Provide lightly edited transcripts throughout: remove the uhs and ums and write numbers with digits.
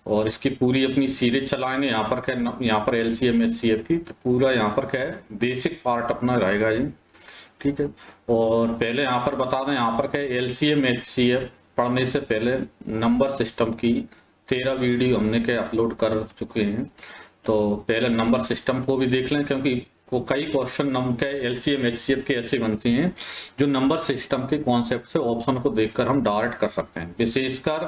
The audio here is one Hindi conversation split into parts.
और इसकी पूरी अपनी सीरीज चलाएंगे। यहाँ पर क्या, यहाँ पर LCM HCF की तो पूरा यहाँ पर क्या है बेसिक पार्ट अपना रहेगा जी, ठीक है। और पहले यहाँ पर बता दें, यहाँ पर क्या है LCM HCF पढ़ने से पहले नंबर सिस्टम की 13 वीडियो हमने क्या अपलोड कर चुके हैं। तो पहले नंबर सिस्टम को भी देख लें, क्योंकि को कई क्वेश्चन नंबर के LCM HCF के ऐसे बनते हैं जो नंबर सिस्टम के कॉन्सेप्ट से ऑप्शन को देखकर हम डायरेक्ट कर सकते हैं। विशेषकर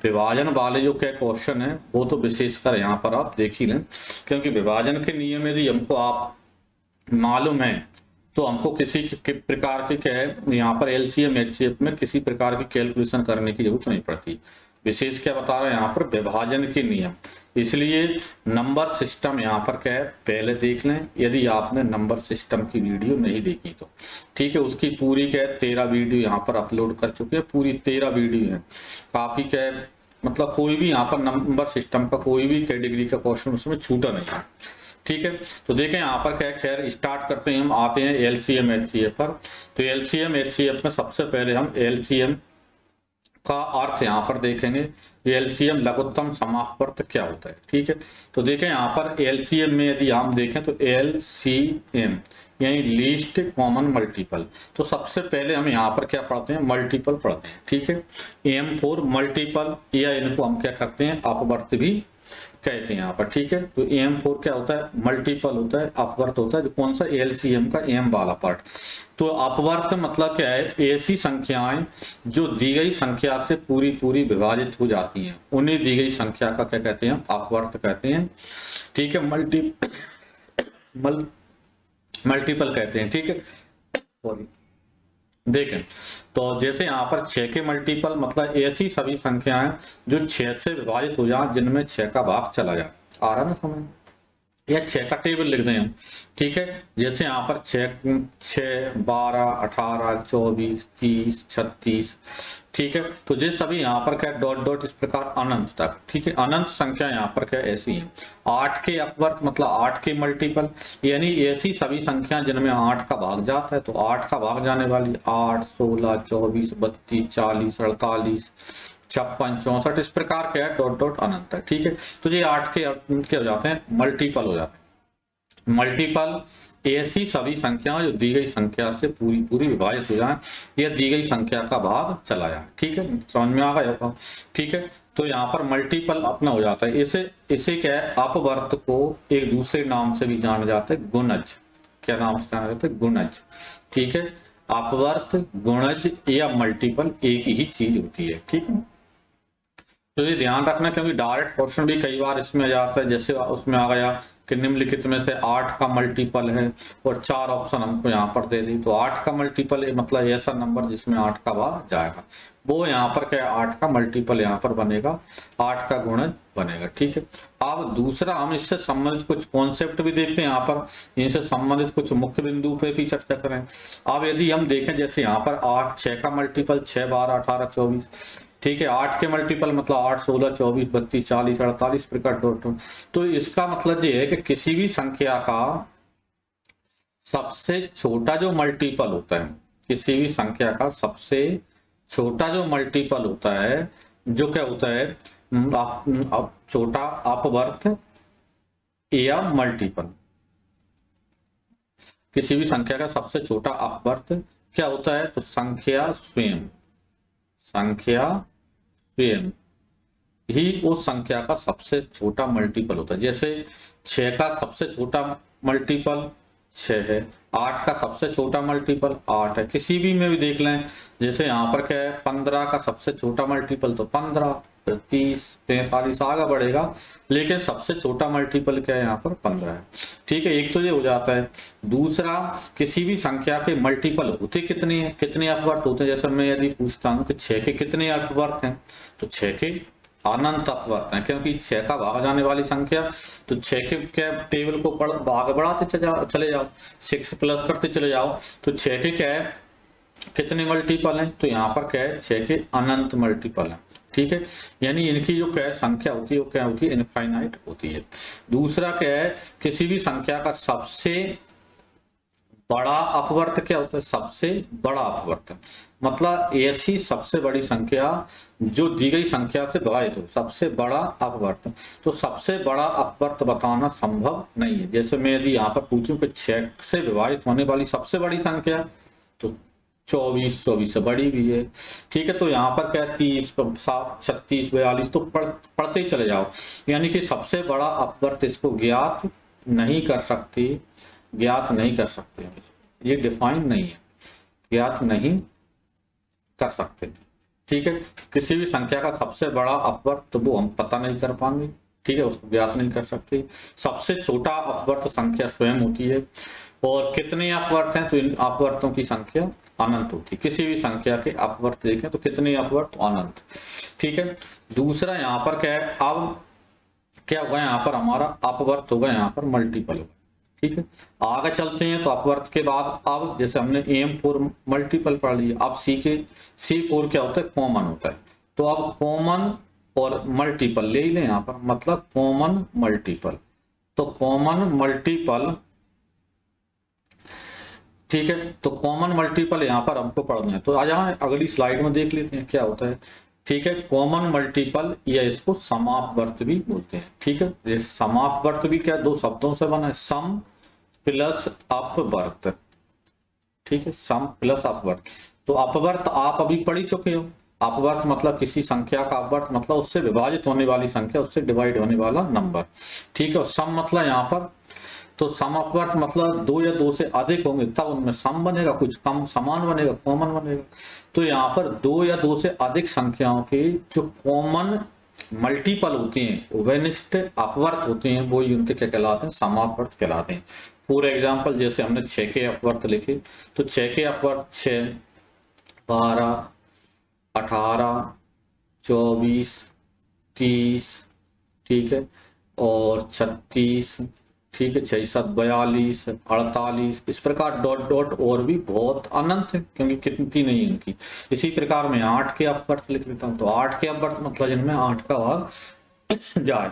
विभाजन वाले जो क्या क्वेश्चन है वो तो विशेषकर यहाँ पर आप देख ही लें, क्योंकि विभाजन के नियम यदि हमको आप मालूम है तो हमको किसी प्रकार की क्या है यहाँ पर LCM HCF में किसी प्रकार की कैलकुलेशन करने की जरूरत नहीं पड़ती। विशेष क्या बता रहे हैं यहाँ पर विभाजन के नियम, इसलिए नंबर सिस्टम यहाँ पर क्या है पहले देख लें यदि आपने नंबर सिस्टम की वीडियो नहीं देखी तो, ठीक है। उसकी पूरी क्या है 13 वीडियो यहाँ पर अपलोड कर चुके हैं, पूरी 13 वीडियो है। काफी क्या है मतलब कोई भी यहाँ पर नंबर सिस्टम का कोई भी कैटेगरी का क्वेश्चन उसमें छूटा नहीं है, ठीक है। तो देखें यहाँ पर क्या खैर स्टार्ट करते हैं, हम आते हैं LCM HCF पर। तो LCM HCF में सबसे पहले हम LCM का अर्थ यहाँ पर देखेंगे, LCM लघुत्तम समापवर्त क्या होता है, ठीक है। तो देखें यहाँ पर LCM में यदि हम देखें तो LCM यानी लीस्ट कॉमन मल्टीपल। तो सबसे पहले हम यहाँ पर क्या पढ़ते हैं, मल्टीपल पढ़ते हैं, ठीक है। M4 मल्टीपल या इनको हम क्या करते हैं अपवर्त भी कहते हैं यहाँ पर, ठीक है। तो M4 क्या होता है, मल्टीपल होता है, अपवर्त होता है। कौन सा, LCM का M वाला पार्ट। तो अपवर्त मतलब क्या है, ऐसी संख्याएं जो दी गई संख्या से पूरी पूरी विभाजित हो जाती हैं, उन्हें दी गई संख्या का क्या कहते हैं, अपवर्त कहते हैं, ठीक है। मल्टीपल कहते हैं, ठीक है। सॉरी, देखें तो जैसे यहाँ पर 6 के मल्टीपल मतलब ऐसी सभी संख्याएं जो 6 से विभाजित हो जाए जिनमें 6 का भाग चला जाए। आ रहा है ना समझ, या 6 का टेबल लिख दें हम, ठीक है। जैसे यहाँ पर 6, 12, 18, 24, 30, 36, ठीक है। तो ये सभी यहाँ पर क्या डॉट डॉट इस प्रकार अनंत तक, ठीक है। अनंत संख्या यहाँ पर क्या ऐसी है। 8 के अपवर्त मतलब 8 के मल्टीपल यानी ऐसी सभी संख्या जिनमें 8 का भाग जाता है। तो 8 का भाग जाने वाली 8, 16, 24, 32, 40, 48, 56, 64 इस प्रकार के है डॉट डॉट अनंत है, ठीक है। तो ये 8 के हो जाते हैं मल्टीपल हो जाते हैं। मल्टीपल ऐसी सभी संख्या जो दी गई संख्या से पूरी पूरी विभाजित हो जाए या दी गई संख्या का भाग चला जाए, ठीक है। समझ में आ गया, ठीक है। तो यहाँ पर मल्टीपल अपना हो जाता है। इसे क्या है, अपवर्त को एक दूसरे नाम से भी जाना जाता है, गुणज। क्या नाम से जाना जाता है, गुणज, ठीक है। अपवर्त, गुणज या मल्टीपल एक ही चीज होती है, ठीक है। तो ये ध्यान रखना, क्योंकि डायरेक्ट क्वेश्चन भी कई बार इसमें आ जाता है। जैसे उसमें आ गया कि निम्नलिखित में से 8 का मल्टीपल है और 4 ऑप्शन हमको यहाँ पर दे दी। तो 8 का मल्टीपल मतलब ऐसा नंबर जिसमें 8 का भाग जाएगा, वो यहाँ पर क्या 8 का मल्टीपल यहाँ पर बनेगा, 8 का गुणज बनेगा, ठीक है। अब दूसरा हम इससे संबंधित कुछ कॉन्सेप्ट भी देखते हैं, यहाँ पर इनसे संबंधित कुछ मुख्य बिंदु पे भी चर्चा करें। अब यदि हम देखें जैसे यहाँ पर 8, 6 का मल्टीपल 6, 12, 18, 24, ठीक है। 8 के मल्टीपल मतलब 8, 16, 24, 32, 40, 48 प्रकार डॉट। तो इसका मतलब ये है कि किसी भी संख्या का सबसे छोटा जो मल्टीपल होता है, किसी भी संख्या का सबसे छोटा जो मल्टीपल होता है, जो क्या होता है छोटा अपवर्त या मल्टीपल। किसी भी संख्या का सबसे छोटा अपवर्त क्या होता है, तो संख्या स्वयं ही उस संख्या का सबसे छोटा मल्टीपल होता है। जैसे 6 का सबसे छोटा मल्टीपल 6 है, 8 का सबसे छोटा मल्टीपल 8 है। किसी भी में भी देख लें, जैसे यहाँ पर क्या है 15 का सबसे छोटा मल्टीपल तो 15, 30, 45 आगे बढ़ेगा, लेकिन सबसे छोटा मल्टीपल क्या है यहाँ पर 15 है, ठीक है। एक तो ये हो जाता है। दूसरा, किसी भी संख्या के मल्टीपल होते कितने हैं, कितने अपवर्त होते हैं। जैसे मैं यदि पूछता हूँ कि 6 के कितने अपवर्त हैं, तो 6 के अनंत अपवर्त हैं, क्योंकि 6 का भाग जाने वाली संख्या। तो 6 के टेबल को भाग बढ़ाते चले जाओ, 6 प्लस करते चले जाओ, तो 6 के क्या है कितने मल्टीपल हैं, तो यहाँ पर क्या है 6 के अनंत मल्टीपल है, ठीक है। यानी इनकी जो क्या संख्या होती है वो क्या होती है, इनफाइनाइट होती है। दूसरा क्या है, किसी भी संख्या का सबसे बड़ा अपवर्त क्या होता है? सबसे बड़ा अपवर्त, मतलब ऐसी सबसे बड़ी संख्या जो दी गई संख्या से विभाजित हो, सबसे बड़ा अपवर्त। तो सबसे बड़ा अपवर्त बताना संभव नहीं है। जैसे मैं यदि यहाँ पर पूछूं कि 6 से विभाजित होने वाली सबसे बड़ी संख्या, तो 24 से बड़ी भी है। ठीक है, तो यहाँ पर क्या 30, 36, 42, तो पढ़ते ही चले जाओ। यानी कि सबसे बड़ा अपवर्त इसको ज्ञात नहीं कर सकते, ज्ञात नहीं कर सकते, ये डिफाइन नहीं है, ज्ञात नहीं कर सकते। ठीक है, किसी भी संख्या का सबसे बड़ा अपवर्त तो वो हम पता नहीं कर पाएंगे। ठीक है, उसको ज्ञात नहीं कर सकते। सबसे छोटा अपवर्त संख्या स्वयं होती है। और कितने अपवर्त हैं? तो इन अपवर्तों की संख्या अनंत होती है। किसी भी संख्या के अपवर्त देखें तो कितने अपवर्त? अनंत। ठीक है, दूसरा यहाँ पर क्या है, अब क्या होगा, यहाँ पर हमारा अपवर्त होगा, यहाँ पर मल्टीपल होगा। ठीक है, आगे चलते हैं। तो अपवर्त के बाद अब जैसे हमने AM4 मल्टीपल पढ़ लिया, अब C4 क्या होता है? कॉमन होता है। तो अब कॉमन और मल्टीपल ले ही लें यहाँ पर, मतलब कॉमन मल्टीपल। तो कॉमन मल्टीपल, ठीक है, तो कॉमन मल्टीपल यहाँ पर हमको पढ़ना है। तो आ जाए अगली स्लाइड में देख लेते हैं क्या होता है। ठीक है, कॉमन मल्टीपल या इसको समापवर्त भी बोलते हैं। ठीक है, ये समापवर्त भी क्या, दो शब्दों से बना है, सम प्लस अपवर्त। ठीक है, सम प्लस अपवर्त। तो अपवर्त आप अभी पढ़ ही चुके हो। अपवर्त मतलब किसी संख्या का अपवर्त मतलब उससे विभाजित होने वाली संख्या, उससे डिवाइड होने वाला नंबर। ठीक है, और सम मतलब यहाँ पर, तो सम अपवर्त मतलब 2 या 2 से अधिक होंगे तब उनमें सम बनेगा, कुछ कम समान बनेगा, कॉमन बनेगा। तो यहाँ पर 2 या 2 से अधिक संख्याओं के जो कॉमन मल्टीपल होती हैं, वेनिष्ठ अपवर्त होते हैं, वो उनके क्या कहलाते हैं? समापवर्त कहलाते हैं। फॉर एग्जाम्पल जैसे हमने 6 के अपवर्त लिखे, तो 6 के अपवर्त 6, 12, 18, 24, 30, ठीक है, और 36, ठीक है, 6, 7, 42, 48, इस प्रकार डॉट डॉट और भी बहुत अनंत है, क्योंकि कितनी नहीं है इनकी। इसी प्रकार मैं 8 के अपवर्त लिख लेता हूं। तो 8 के अपवर्त मतलब जिनमें 8 का भाग जाए,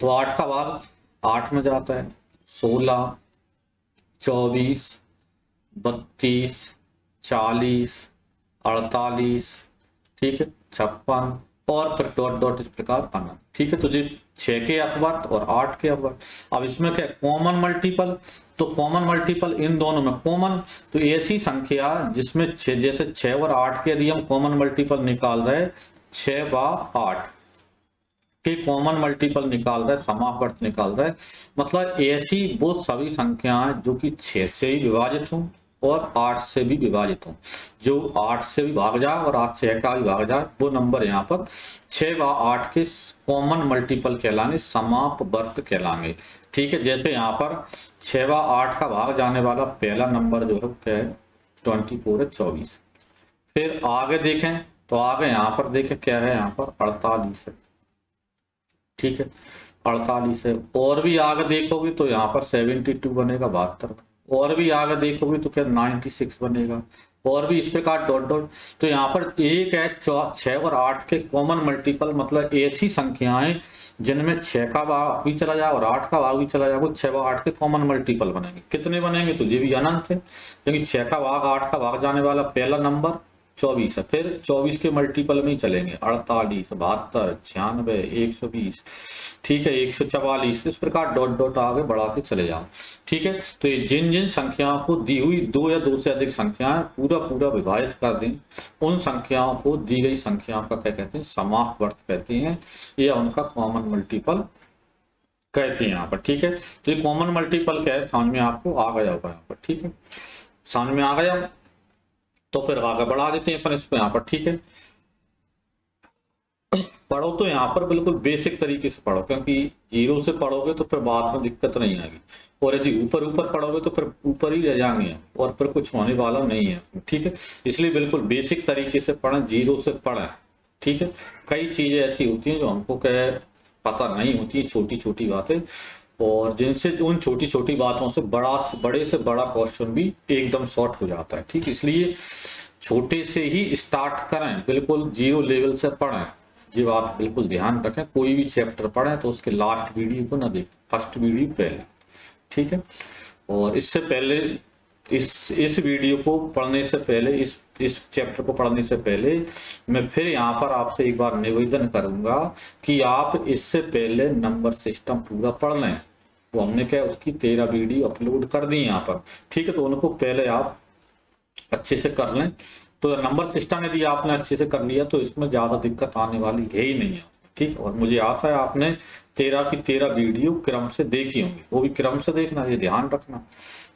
तो 8 का भाग 8 में जाता है, 16, 24, 32, 40, 48, ठीक है, 56, और फिर डॉट डॉट इस प्रकार अनंत। ठीक है, तो जी 6 के अपवर्त और 8 के अपवर्त। अब इसमें क्या कॉमन मल्टीपल, तो कॉमन मल्टीपल इन दोनों में कॉमन, तो ऐसी संख्या जिसमें 6, जैसे 6 और 8 के यदि हम कॉमन मल्टीपल निकाल रहे, 6 व 8 के कॉमन मल्टीपल निकाल रहे, समापवर्त निकाल रहे, मतलब ऐसी वो सभी संख्याएं जो कि 6 से ही विभाजित हों और 8 से भी विभाजित हों। जो 8 से भी भाग जाए और 8 6 का भी भाग जाए, वो नंबर यहाँ पर 6 व 8 के कॉमन मल्टीपल कहलाएंगे, समापवर्त कहलाएंगे। ठीक है, जैसे यहाँ पर 6 व 8 का भाग जाने वाला पहला नंबर जो है क्या है? 24 है, 24। फिर आगे देखें तो आगे यहाँ पर देखें क्या है, यहाँ पर 48 है। ठीक है, 48 है। और भी आगे देखोगे तो यहाँ पर 72 बनेगा, 72। और भी आगे देखोगे तो क्या 96 बनेगा, और भी इस प्रकार डॉट डॉट। तो यहाँ पर एक है 6 और 8 के कॉमन मल्टीपल, मतलब ऐसी संख्याएं जिनमें 6 का भाग भी चला जाए और 8 का भाग भी चला जाए, वो 6 व 8 के कॉमन मल्टीपल बनेंगे। कितने बनेंगे? तो ये भी अनंत है, क्योंकि 6 का भाग 8 का भाग जाने वाला पहला नंबर 24 है। फिर 24 के मल्टीपल में ही चलेंगे, 48, 72, 96, 120, ठीक है, 144, इस प्रकार डॉट डॉट आगे बढ़ाते चले जाओ। ठीक है, तो ये जिन जिन संख्याओं को दी हुई 2 या 2 से अधिक संख्याएं पूरा पूरा विभाजित कर दें, उन संख्याओं को दी गई संख्याओं का क्या कहते हैं? समापवर्त कहते हैं, या उनका कॉमन मल्टीपल कहते हैं यहाँ पर। ठीक है, तो ये कॉमन मल्टीपल क्या है समझ में आपको आ गया होगा यहाँ पर। ठीक है, समझ में आ गया, तो फिर आगे बढ़ा देते हैं अपन इसको यहाँ पर। ठीक है, पढ़ो तो यहाँ पर बिल्कुल बेसिक तरीके से पढ़ो, क्योंकि 0 से पढ़ोगे तो फिर बाद में दिक्कत नहीं आएगी, और यदि ऊपर ऊपर पढ़ोगे तो फिर ऊपर ही रह जाएंगे और फिर कुछ होने वाला नहीं है। ठीक है, इसलिए बिल्कुल बेसिक तरीके से पढ़ें, 0 से पढ़ें। ठीक है, कई चीजें ऐसी होती हैं जो हमको क्या पता नहीं होती है, छोटी छोटी बातें, और जिनसे उन छोटी छोटी बातों से बड़े से बड़ा क्वेश्चन भी एकदम शॉर्ट हो जाता है। ठीक, इसलिए छोटे से ही स्टार्ट करें, बिल्कुल 0 लेवल से पढ़ें। ये बात बिल्कुल ध्यान रखें, कोई भी चैप्टर पढ़ें तो उसके लास्ट वीडियो को ना देखें, फर्स्ट वीडियो पहले। ठीक है, और इससे पहले इस वीडियो को पढ़ने से पहले, इस चैप्टर को पढ़ने से पहले मैं फिर यहाँ पर आपसे एक बार निवेदन करूंगा कि आप इससे पहले नंबर सिस्टम पूरा पढ़ लें। वो हमने क्या उसकी 13 वीडियो अपलोड कर दी यहाँ पर, ठीक है, तो उनको पहले आप अच्छे से कर लें। तो नंबर सिस्टम यदि आपने अच्छे से कर लिया तो इसमें ज्यादा दिक्कत आने वाली है ही नहीं है, ठीक। और मुझे आशा है आपने 13 की 13 वीडियो क्रम से देखी होंगी, वो भी क्रम से देखना, ये ध्यान रखना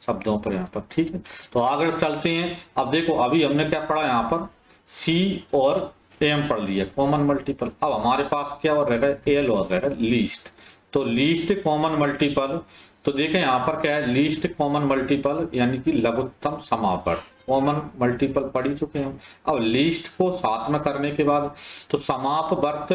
शब्दों पर यहाँ पर, ठीक है। तो आगे चलते हैं। अब देखो अभी हमने क्या पढ़ा यहाँ पर, सी और एम पढ़ लिया, कॉमन मल्टीपल। अब हमारे पास क्या और रहेगा, एल और रहेगा लीस्ट। तो लीस्ट कॉमन मल्टीपल, तो देखें यहाँ पर क्या है, लीस्ट कॉमन मल्टीपल यानी कि लघुत्तम समापवर्त। कॉमन मल्टीपल पढ़ ही चुके हैं। अब लीस्ट को साथ में करने के बाद तो समापवर्त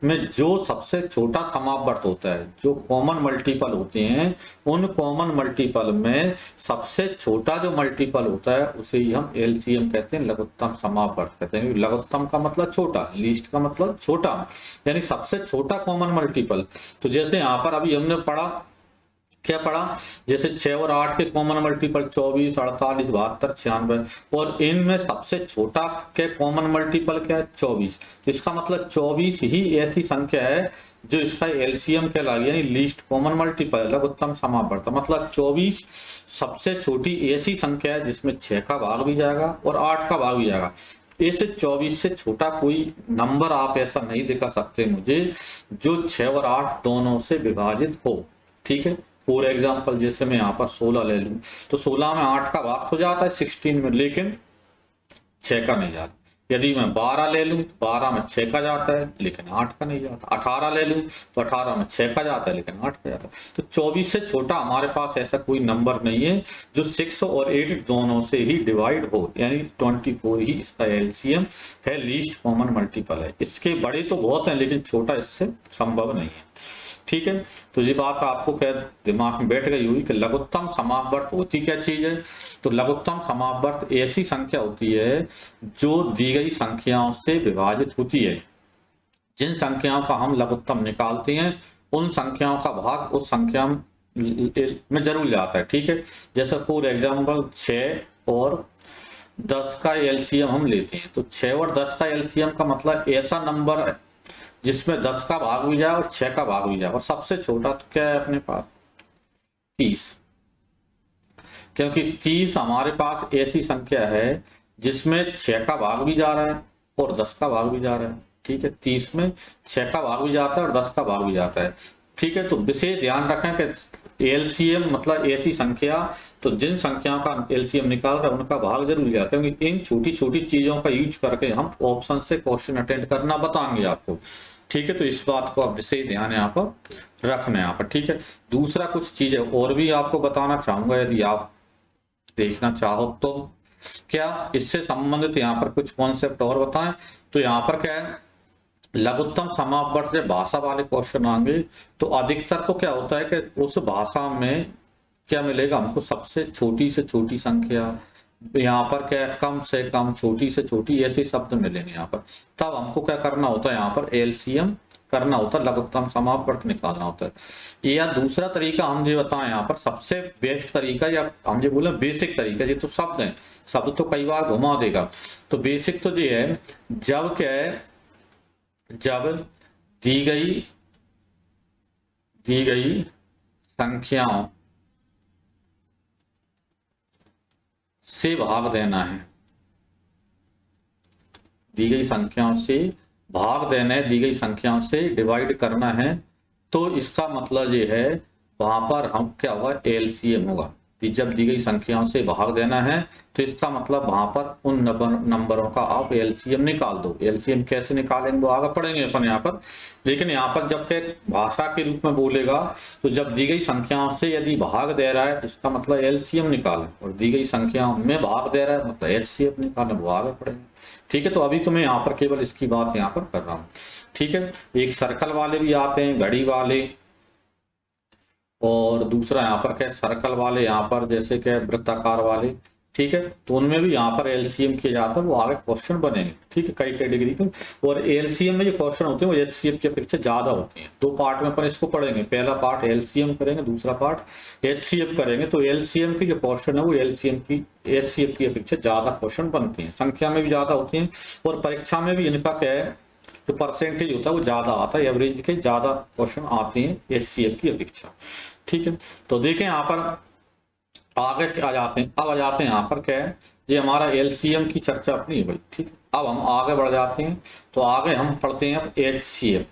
में जो सबसे छोटा समापवर्त होता है, जो कॉमन मल्टीपल होते हैं, उन कॉमन मल्टीपल में सबसे छोटा जो मल्टीपल होता है उसे ही हम एलसीएम कहते हैं, लघुत्तम समापवर्त कहते हैं। लघुत्तम का मतलब छोटा, लीस्ट का मतलब छोटा, यानी सबसे छोटा कॉमन मल्टीपल। तो जैसे यहाँ पर अभी हमने पढ़ा, क्या पढ़ा, जैसे 6 और 8 के कॉमन मल्टीपल 24, 48, 72, 96, और इनमें सबसे छोटा के कॉमन मल्टीपल क्या है, 24। तो इसका मतलब 24 ही ऐसी संख्या है जो इसका एलसीएम कहलाएगी, यानी लीस्ट कॉमन मल्टीपल, लघुत्तम समापवर्त। मतलब 24 सबसे छोटी ऐसी संख्या है जिसमें 6 का भाग भी जाएगा और 8 का भाग भी जाएगा। इस 24 से छोटा कोई नंबर आप ऐसा नहीं दिखा सकते मुझे जो 6 और 8 दोनों से विभाजित हो, ठीक है। फॉर एग्जाम्पल जैसे मैं यहाँ पर 16 ले लूं, तो 16 में 8 का भाग हो जाता है 16 में, लेकिन 6 का नहीं जाता। यदि मैं 12 ले लूं तो 12 में 6 का जाता है लेकिन 8 का नहीं जाता। 18 ले लूं तो 18 में 6 का जाता है लेकिन 8 का जाता है। तो 24 से छोटा हमारे पास ऐसा कोई नंबर नहीं है जो 6 और 8 दोनों से ही डिवाइड हो, यानी 24 ही इसका एलसीएम है, लीस्ट कॉमन मल्टीपल है। इसके बड़े तो बहुत हैं लेकिन छोटा इससे संभव नहीं है, ठीक है। तो ये बात आपको क्या दिमाग में बैठ गई हुई कि लघुत्तम समापवर्त होती क्या चीज है। तो लघुत्तम समापवर्त ऐसी संख्या होती है जो दी गई संख्याओं से विभाजित होती है। जिन संख्याओं का हम लघुत्तम निकालते हैं उन संख्याओं का भाग उस संख्या में जरूर जाता है, ठीक है। जैसे फॉर एग्जाम्पल 6 और 10 का एलसीएम हम लेते हैं, तो 6 और 10 का एलसीएम का मतलब ऐसा नंबर है जिसमें 10 का भाग भी जाए और 6 का भाग भी जाए, और सबसे छोटा तो क्या है अपने पास 30, क्योंकि 30 हमारे पास ऐसी संख्या है जिसमें 6 का भाग भी जा रहा है और 10 का भाग भी जा रहा है, ठीक है। 30 में 6 का भाग भी जाता है और 10 का भाग भी जाता है, ठीक है। तो विशेष ध्यान रखें कि एलसीएम मतलब ऐसी संख्या, तो जिन संख्याओं का एलसीएम निकाल रहे हैं उनका भाग जरूर जाता है, क्योंकि इन छोटी छोटी चीजों का यूज करके हम ऑप्शन से क्वेश्चन अटेंड करना बताएंगे आपको, ठीक है। तो इस बात को आप विशेष ध्यान यहाँ पर रखना है यहाँ पर, ठीक है। दूसरा कुछ चीजें और भी आपको बताना चाहूंगा, यदि आप देखना चाहो तो क्या इससे संबंधित यहाँ पर कुछ कॉन्सेप्ट और बताएं। तो यहाँ पर क्या है, लघुत्तम समापवर्त से भाषा वाले क्वेश्चन आएंगे तो अधिकतर तो क्या होता है कि उस भाषा में क्या मिलेगा हमको, सबसे छोटी से छोटी संख्या, यहाँ पर क्या है कम से कम, छोटी से छोटी, ऐसे शब्द मिलेंगे यहाँ पर। तब हमको क्या करना होता है, यहाँ पर एलसीएम करना होता है, लघुत्तम समापवर्त निकालना होता है। या दूसरा तरीका हम ये बताएं यहाँ पर, सबसे बेस्ट तरीका, या हम ये बोले बेसिक तरीका, ये तो शब्द है, शब्द तो कई बार घुमा देगा। तो बेसिक तो ये है, जब क्या है, जब दी गई संख्याओं से भाग देना है, दी गई संख्याओं से भाग देना है, दी गई संख्याओं से डिवाइड करना है, तो इसका मतलब ये है वहां पर हम क्या होगा, एलसीएम होगा। जब दी गई संख्याओं से भाग देना है तो इसका मतलब वहां पर उन नंबरों का आप एलसीएम निकाल दो। एलसीएम कैसे निकालेंगे वो आगे पढ़ेंगे अपन यहाँ पर, लेकिन यहाँ पर जब के भाषा के रूप में बोलेगा तो जब दी गई संख्याओं से यदि भाग दे रहा है तो इसका मतलब एलसीएम निकालें, और दी गई संख्याओं में भाग दे रहा है मतलब एचसीएफ निकालें, वो आगे पढ़ेंगे, ठीक है। तो अभी तो मैं यहाँ पर केवल इसकी बात यहाँ पर कर रहा हूँ, ठीक है। एक सर्कल वाले भी आते हैं, घड़ी वाले, और दूसरा यहाँ पर क्या सर्कल वाले, यहाँ पर जैसे क्या वृत्ताकार वाले, ठीक है। तो उनमें भी यहाँ पर एलसीएम किया जाता है, वो आगे क्वेश्चन बनेंगे, ठीक है, कई कैटेगरी के। और एलसीएम में जो क्वेश्चन होते हैं वो एचसीएफ की अपेक्षा ज्यादा होते हैं। दो पार्ट में अपन इसको पढ़ेंगे, पहला पार्ट एलसीएम करेंगे, दूसरा पार्ट एचसीएफ करेंगे। तो एलसीएम की जो क्वेश्चन है वो एलसीएम की एचसीएफ की अपेक्षा ज्यादा क्वेश्चन बनते हैं, संख्या में भी ज्यादा होती है, और परीक्षा में भी इनका क्या है, जो परसेंटेज होता है वो ज्यादा आता है, एवरेज के ज्यादा क्वेश्चन आते हैं एचसीएफ की अपेक्षा, ठीक है। तो देखें यहाँ पर आगे आ जाते हैं, अब आ जाते हैं यहाँ पर क्या है, ये हमारा एलसीएम की चर्चा अपनी है भाई, ठीक है। अब हम आगे बढ़ जाते हैं, तो आगे हम पढ़ते हैं अब एचसीएफ,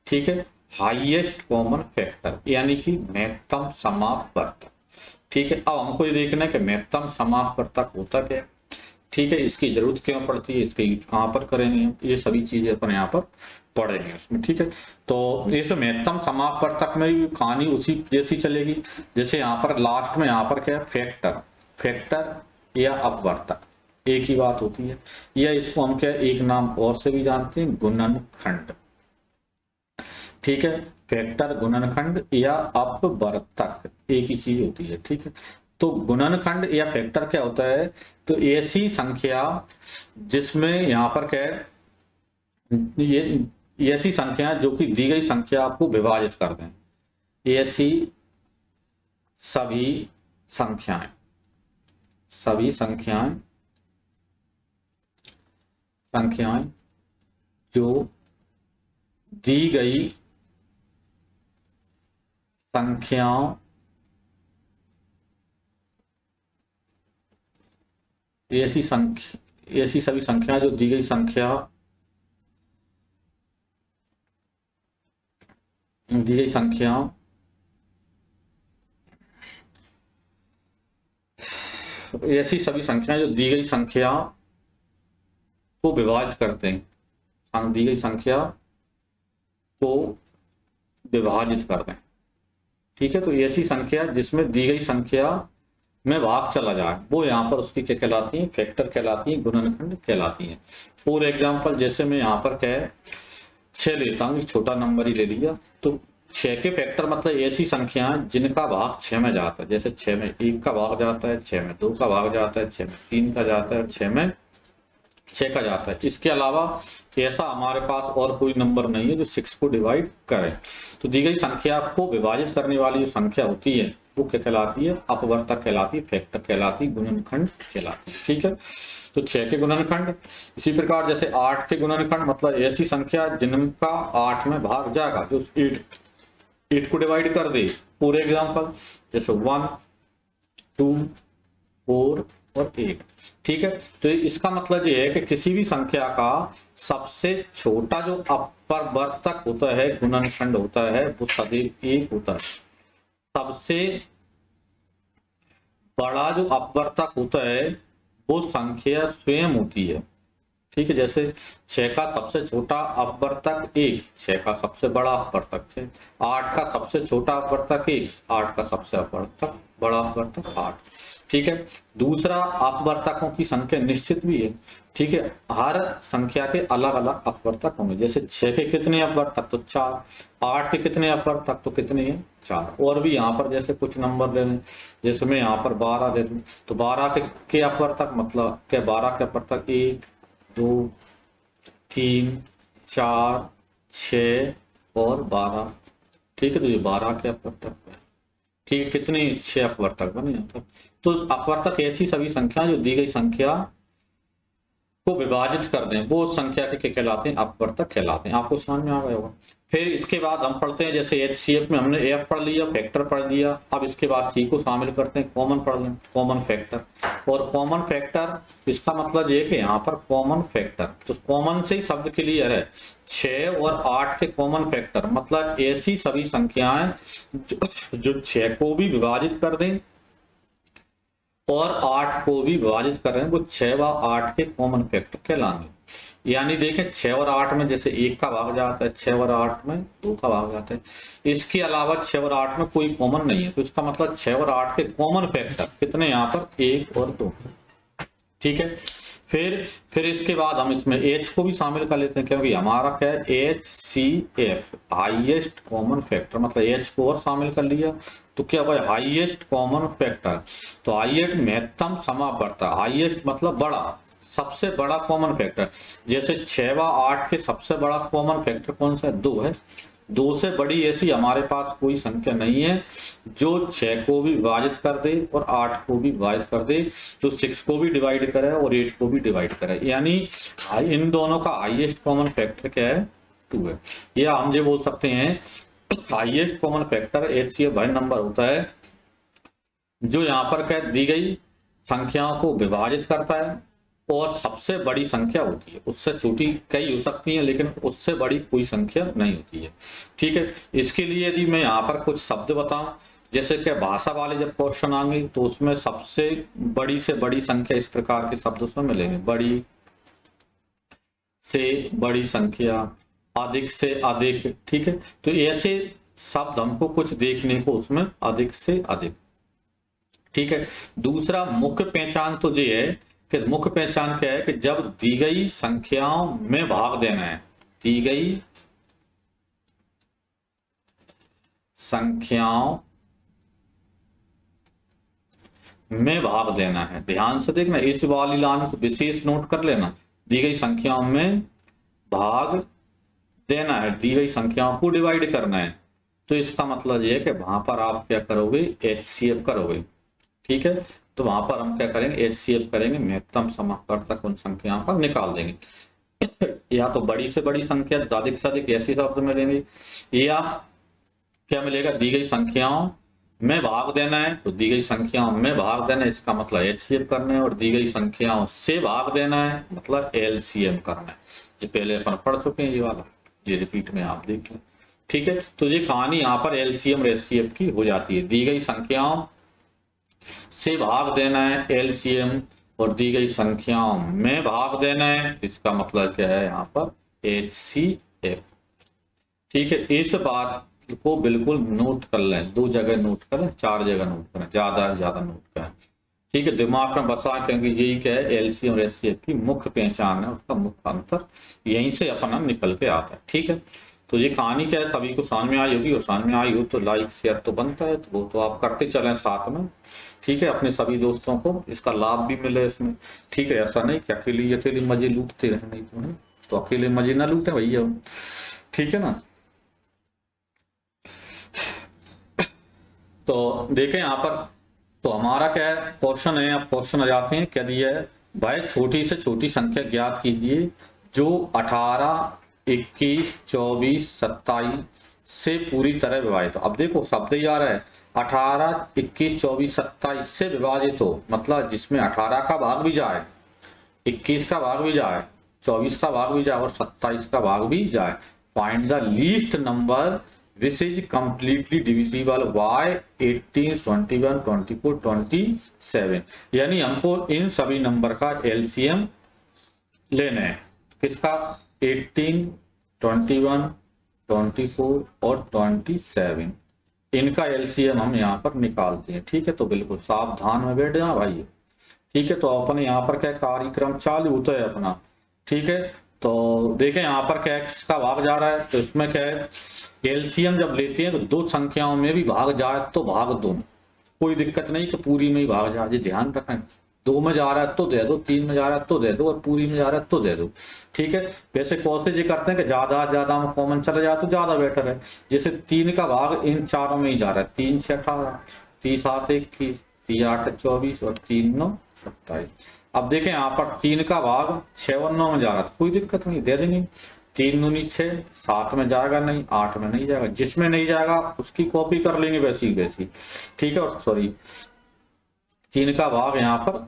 ठीक है, हाईएस्ट कॉमन फैक्टर, यानी कि महत्तम समापवर्तक, ठीक है। अब हमको ये देखना है कि महत्तम समापवर्तक होता क्या है, ठीक है, इसकी जरूरत क्यों पड़ती है, इसके यूज कहाँ पर करेंगे, ये सभी चीजें अपन यहाँ पर पढ़ेंगे उसमें, ठीक है। तो इस महत्तम समापवर्तक में भी कहानी उसी जैसी चलेगी, जैसे यहाँ पर लास्ट में यहाँ पर क्या है, फैक्टर या अपवर्तक, एक ही बात होती है, या इसको हम क्या एक नाम और से भी जानते हैं, गुणनखंड, ठीक है। फैक्टर, गुणनखंड या अपवर्तक एक ही चीज होती है, ठीक है। तो गुणनखंड या फैक्टर क्या होता है, तो ऐसी संख्या जिसमें यहाँ पर क्या है, ये ऐसी संख्या जो कि दी गई संख्या को विभाजित कर दें, ऐसी सभी संख्याएं जो दी गई संख्याओं, ऐसी सभी संख्या जो दी गई संख्या ऐसी सभी संख्या जो दी गई संख्या को विभाजित करते हैं, दी गई संख्या को विभाजित कर दें, ठीक है। तो ऐसी संख्या जिसमें दी गई संख्या में भाग चला जाए, वो यहाँ पर उसकी क्या कहलाती है, फैक्टर कहलाती है, गुणनखंड कहलाती है। फॉर एग्जाम्पल जैसे मैं यहाँ पर क्या है 6 लेता हूँ, छोटा नंबर ही ले लिया, तो 6 के फैक्टर मतलब ऐसी संख्याएं जिनका भाग 6 में जाता है, जैसे 6 में 1 का भाग जाता है, 6 में 2 का भाग जाता है, 6 में 3 का जाता है, 6 में 6 का जाता है। इसके अलावा ऐसा हमारे पास और कोई नंबर नहीं है जो 6 को डिवाइड करे। तो दी गई संख्या को विभाजित करने वाली जो संख्या होती है वो क्या कहलाती है, अपवर्तक कहलाती है, फैक्टर कहलाती है, गुणनखंड कहलाती है, ठीक है। तो 6 के गुणनखंड, इसी प्रकार जैसे 8 के गुणनखंड मतलब ऐसी संख्या जिनका 8 में भाग जाएगा, जो 8 को डिवाइड कर दे। फॉर एग्जाम्पल जैसे 1, 2, 4 और 1, ठीक है। तो इसका मतलब ये है कि किसी भी संख्या का सबसे छोटा जो अपवर्तक होता है, गुणनखंड होता है, वो सदैव 1 होता है। सबसे बड़ा जो अपवर्तक होता है वो संख्या स्वयं होती है, ठीक है। जैसे 6 का सबसे छोटा अपवर्तक 1, 6 का सबसे बड़ा अपवर्तक 6, 8 का सबसे छोटा अपवर्तक 1, 8 का सबसे बड़ा अपवर्तक 8, ठीक है। दूसरा, अपवर्तकों की संख्या निश्चित भी है, ठीक है। हर संख्या के अलग अलग अपवर्तक होंगे, जैसे 6 के कितने अपवर्तक, तो 4, 8 के कितने अपवर्तक, तो कितने हैं, 4। और भी यहाँ पर जैसे कुछ नंबर ले लें, जैसे मैं यहाँ पर 12 ले लूं, तो 12 के अपवर्तक मतलब क्या, 12 के अपवर्तक 1, 2, 3, 4, 6 और 12, ठीक है। तो ये 12 के अपवर्तक है, ठीक है। कितने, 6 अपवर्तक बने यहाँ पर। तो अपवर्तक ऐसी सभी संख्या जो दी गई संख्या को विभाजित कर दें, वो संख्या के कहलाते हैं, अपवर्तक कहलाते हैं। आपको समझ में आ गया होगा। फिर इसके बाद हम पढ़ते हैं, जैसे एचसीएफ में हमने एफ पढ़ लिया, फैक्टर पढ़ लिया, अब इसके बाद सी को शामिल करते हैं, कॉमन पढ़ लें, कॉमन फैक्टर। और कॉमन फैक्टर इसका मतलब ये कि यहाँ पर कॉमन फैक्टर, तो कॉमन से ही शब्द क्लियर है, 6 और 8 के कॉमन फैक्टर मतलब ऐसी सभी संख्याएं जो 6 को भी विभाजित कर दें और 8 को भी विभाजित कर रहे हैं, वो 6 व 8 के कॉमन फैक्टर कहलाएंगे। यानी देखें 6 और 8 में जैसे 1 का भाग जाता है, 6 और 8 में 2 का भाग जाता है, इसके अलावा 6 और 8 में कोई कॉमन नहीं है। तो इसका मतलब 6 और 8 के कॉमन फैक्टर कितने यहाँ पर, 1 और 2, ठीक है। फिर इसके बाद हम इसमें एच को भी शामिल कर लेते हैं, क्योंकि हमारा क्या है HCF हाईएस्ट कॉमन फैक्टर, मतलब एच को और शामिल कर लिया तो क्या भाई हाईएस्ट कॉमन फैक्टर। तो हाईएस्ट महत्तम समापवर्तक, हाईएस्ट मतलब बड़ा, सबसे बड़ा कॉमन फैक्टर। जैसे 6 व 8 के सबसे बड़ा कॉमन फैक्टर कौन सा है? 2 है। 2 से बड़ी ऐसी हमारे पास कोई संख्या नहीं है जो 6 को भी विभाजित कर दे और 8 को भी विभाजित कर दे, तो 6 को भी डिवाइड करे और 8 को भी डिवाइड करे, यानी इन दोनों का हाईएस्ट कॉमन फैक्टर क्या है? 2 है। या हम ये बोल सकते हैं हाईएस्ट कॉमन फैक्टर HCF वह नंबर होता है जो यहाँ पर क्या दी गई संख्याओं को विभाजित करता है और सबसे बड़ी संख्या होती है, उससे छोटी कई हो सकती है लेकिन उससे बड़ी कोई संख्या नहीं होती है। ठीक है, इसके लिए यदि मैं यहाँ पर कुछ शब्द बताऊं, जैसे कि भाषा वाले जब क्वेश्चन आएंगे तो उसमें सबसे बड़ी से बड़ी संख्या इस प्रकार के शब्द उसमें मिलेंगे, बड़ी से बड़ी संख्या, अधिक से अधिक। ठीक है, तो ऐसे शब्द हमको कुछ देखने को उसमें अधिक से अधिक। ठीक है, दूसरा मुख्य पहचान तो ये है कि मुख्य पहचान क्या है कि जब दी गई संख्याओं में भाग देना है, दी गई संख्याओं में भाग देना है, ध्यान से देखना, इस वाली लाइन को विशेष नोट कर लेना, दी गई संख्याओं में भाग देना है, दी गई संख्याओं को डिवाइड करना है, तो इसका मतलब यह है कि वहां पर आप क्या करोगे? HCF करोगे। ठीक है, तो वहां पर हम क्या करेंगे? HCF करेंगे, महत्तम समापवर्तक उन संख्याओं का निकाल देंगे। या तो बड़ी से बड़ी संख्या, अधिक से अधिक, ऐसे शब्द मिलेंगे, या क्या मिलेगा? दी गई संख्याओं में भाग देना है, तो दी गई संख्याओं में भाग देना है, इसका मतलब HCF करना है, और दी गई संख्याओं से भाग देना है मतलब LCM करना है। ये पहले अपन पढ़ चुके हैं ये वाला, ये रिपीट में आप देख लें। ठीक है, तो ये कहानी यहाँ पर LCM और HCF की हो जाती है, दी गई संख्याओं से भाग देना है LCM और दी गई संख्याओं में भाग देना है, इसका मतलब क्या है यहाँ पर? HCF। ठीक है, इस बात को बिल्कुल नोट कर लें, 2 जगह नोट करें, 4 जगह नोट करें, ज्यादा नोट करें। ठीक है, दिमाग में बसा, क्योंकि यही क्या है LCM और HCF की मुख्य पहचान है, उसका मुख्य अंतर यहीं से अपना निकल के आता है। ठीक है, तो ये कहानी क्या है सभी को समझ में आई होगी, और समझ में आई हो तो लाइक शेयर तो बनता है, तो वो तो आप करते चलें साथ में। ठीक है, अपने सभी दोस्तों को इसका लाभ भी मिले इसमें। ठीक है, ऐसा नहीं कि अकेले मजे लूटते रहे, नहीं तो अकेले मजे ना लूटे भैया। ठीक है ना, तो देखें यहाँ पर, तो हमारा क्या है क्वेश्चन है, अब क्वेश्चन आ जाते हैं, क्या दिया है भाई? छोटी से छोटी संख्या ज्ञात कीजिए जो 18, 21, 24, 27 से पूरी तरह विभाजित हो। अब देखो शब्द ही आ रहा है 18, 21, 24, 27 से विभाजित हो, मतलब जिसमें 18 का भाग भी जाए, 21 का भाग भी जाए, 24 का भाग भी जाए और 27 का भाग भी जाए। Find the least number which is completely divisible by 18, 21, 24, 27। यानी हमको इन सभी नंबर का LCM लेना है, किसका? 18, 21, 24 और 27, इनका LCM हम यहाँ पर निकालते हैं। ठीक है, तो बिल्कुल सावधान में बैठ जाओ भाई। ठीक है, तो अपन यहाँ पर क्या कार्यक्रम चालू होता है अपना। ठीक है, तो देखें यहाँ पर क्या है, किसका भाग जा रहा है, तो इसमें क्या है LCM जब लेते हैं तो 2 संख्याओं में भी भाग जाए तो भाग दो, कोई दिक्कत नहीं कि पूरी में ही भाग जाए, ध्यान रखें। 2 में जा रहा है तो दे दो, 3 में जा रहा है तो दे दो, और पूरी में जा रहा है तो दे दो। ठीक है, वैसे कौशल ये करते हैं कि ज्यादा में कॉमन चला जाए तो ज्यादा बेटर है। जैसे 3 का भाग इन चारों में ही जा रहा है, 3 6 18, 3 7 21, 3 8 24 और 3 9 27। अब देखें यहाँ पर 3 का भाग 6 और 9 में जा रहा है, कोई दिक्कत नहीं, दे देंगे। 3 दूनी 6, 7 में जाएगा नहीं, 8 में नहीं जाएगा, जिसमें नहीं जाएगा उसकी कॉपी कर लेंगे वैसी वैसी। ठीक है, और सॉरी 3 का भाग यहाँ पर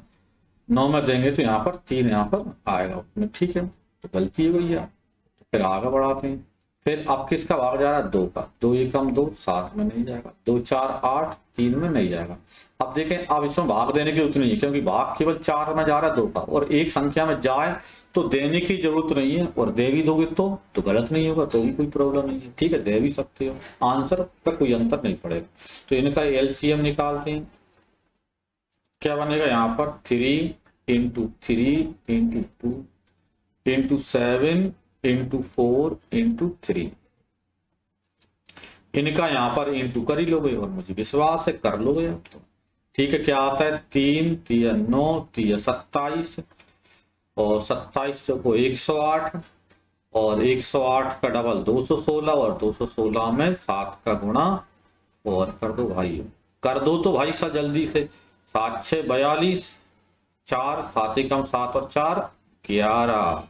9 में देंगे तो यहाँ पर 3 यहाँ पर आएगा उसमें। ठीक है, तो गलती हो गई है, तो फिर आगे बढ़ाते हैं। फिर अब किसका भाग जा रहा है? 2 का, 2 एकम 2, 7 में नहीं जाएगा, 2 4 8, 3 में नहीं जाएगा। अब देखें, अब इसमें भाग देने की जरूरत नहीं है, क्योंकि भाग केवल 4 में जा रहा है 2 का, और एक संख्या में जाए तो देने की जरूरत नहीं है, और दे भी दोगे तो गलत नहीं होगा, तो भी कोई प्रॉब्लम नहीं है। ठीक है, दे भी सकते हो, आंसर पर कोई अंतर नहीं पड़ेगा। तो इनका LCM निकालते हैं, क्या बनेगा यहाँ पर? 3 into 3 into 2 into 7 into 4 into 3। इनका यहाँ पर इंटू कर ही लोगे और मुझे विश्वास है कर लोगे आप तो। ठीक है, क्या आता है 3 3 9 3 27 और 27 चौको 108 और 108 का डबल 216 और 216 में 7 का गुणा और कर दो भाई, कर दो तो भाई सा जल्दी से। 7 6 42 4 7 एकम 7 और 4 11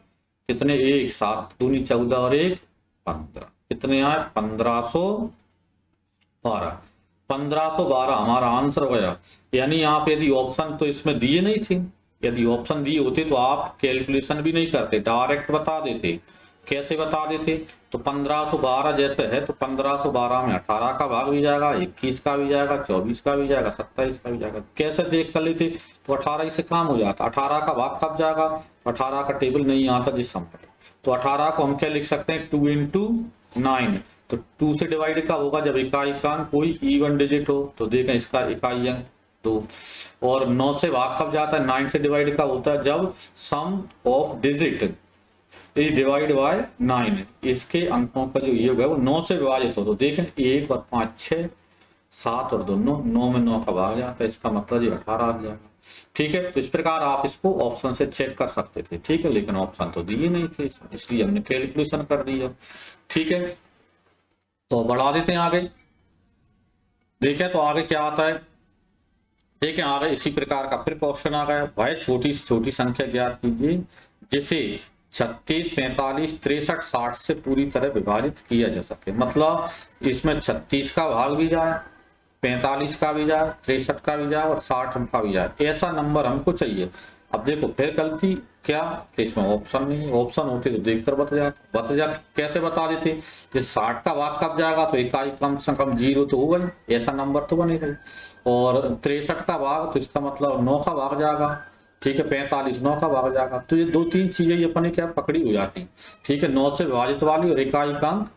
कितने 1 7 दूनी 14 और 1 15 कितने आए 1512। 1512 हमारा आंसर हो गया। यानी आप यदि ऑप्शन तो इसमें दिए नहीं थे, यदि ऑप्शन दिए होते तो आप कैलकुलेशन भी नहीं करते, डायरेक्ट बता देते। कैसे बता देते? तो 1512 जैसे है तो 1512 में 18 का भाग भी जाएगा, 21 का भी जाएगा, 24 का भी जाएगा, 27 का भी जाएगा। कैसे देख कर लेते? तो 18 से काम हो जाता। 18 का भाग कब जाएगा? 18 का टेबल नहीं आता जिस समय। तो 18 को हम क्या लिख सकते हैं 2 इंटू 9। तो 2 से डिवाइड कब होगा? जब इकाई का कोई इवन डिजिट हो। तो देखें इसका इकाई अंक 2। और 9 से भाग कब जाता है? 9 से डिवाइड कब होता है? जब sum of digit is divide by 9। इसके अंकों का जो योग है वो 9 से विभाजित हो। तो देखें 1 और 5 6 7 और 2 9 में 9 का भाग जाता है, इसका मतलब ये 18 आ जाएगा। ठीक है, तो इस प्रकार आप इसको ऑप्शन से चेक कर सकते थे। ठीक है, लेकिन ऑप्शन तो दिए नहीं थे इसलिए हमने कैलकुलेशन कर दिया। ठीक है, तो बढ़ा देते हैं आगे। देखें तो आगे क्या आता है। ठीक है, आगे इसी प्रकार का फिर क्वेश्चन आ गया। भाई छोटी से छोटी संख्या ज्ञात कीजिए जिसे 36 45 63 60 से पूरी तरह विभाजित किया जा सके। मतलब इसमें 36 का भाग भी जाए, 45 का भी जाए, 63 का भी जाए और 60 का भी जाए, ऐसा नंबर हमको चाहिए। अब देखो फिर गलती क्या, इसमें ऑप्शन नहीं है। ऑप्शन होते तो देखकर बता जा कैसे बता देते। कि 60 का भाग कब जाएगा? तो इकाई कम से कम 0 तो होगा ही, ऐसा नंबर तो बनेगा। और 63 का भाग तो इसका मतलब 9 का भाग जाएगा। ठीक है, 45 9 का भाग जाएगा। तो ये 2-3 चीजें ये अपने क्या पकड़ी हो जाती। ठीक है, 9 से विभाजित वाली और इकाई का अंक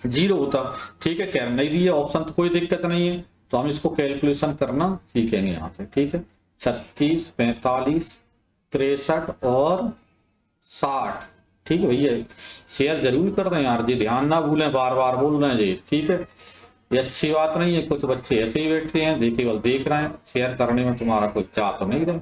0 होता। ठीक है, कह नहीं दिए ऑप्शन तो कोई दिक्कत नहीं है, तो हम इसको कैलकुलेशन करना सीखेंगे यहाँ से। ठीक है, 36 45 63 और 60। ठीक है भैया, शेयर जरूर कर दें यार जी, ध्यान ना भूलें, बार बार बोल रहे हैं जी। ठीक है, ये अच्छी बात नहीं है। कुछ बच्चे ऐसे ही बैठे हैं, केवल देख रहे हैं, शेयर करने में तुम्हारा कुछ चाह तो नहीं रहे।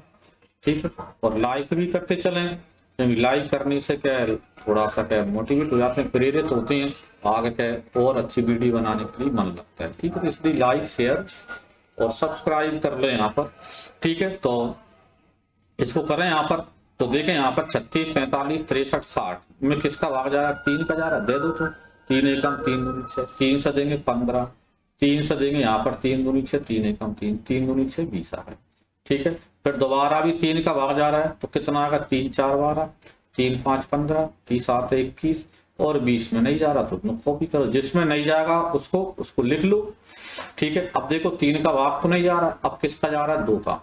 ठीक है, और लाइक भी करते चलें, क्योंकि लाइक करने से क्या है थोड़ा सा क्या मोटिवेट हो जाते हैं, प्रेरित होते हैं, आगे क्या और अच्छी वीडियो बनाने के लिए मन लगता है। ठीक है, तो इसलिए लाइक शेयर और सब्सक्राइब कर ले यहाँ पर। ठीक है, तो इसको करें यहाँ पर। तो देखें यहाँ पर 36 45 63 60 में किसका भाग जा रहा है? 3 का जा रहा है, दे दो। तो 3 एकम 3 दूनी 6, 3 से देंगे 15, 3 से देंगे यहाँ पर 3 दूनी 6, 3 एकम 3, 3 दूनी 6 20 आ गए। ठीक है, फिर दोबारा भी 3 का भाग जा रहा है तो कितना आएगा? 3 4 12, 3 5 15, 3 7 21 और 20 में नहीं जा रहा तो कॉपी करो। जिसमें नहीं जाएगा उसको लिख लो। ठीक है, अब देखो 3 का भाग तो नहीं जा रहा, अब किसका जा रहा है? 2 का।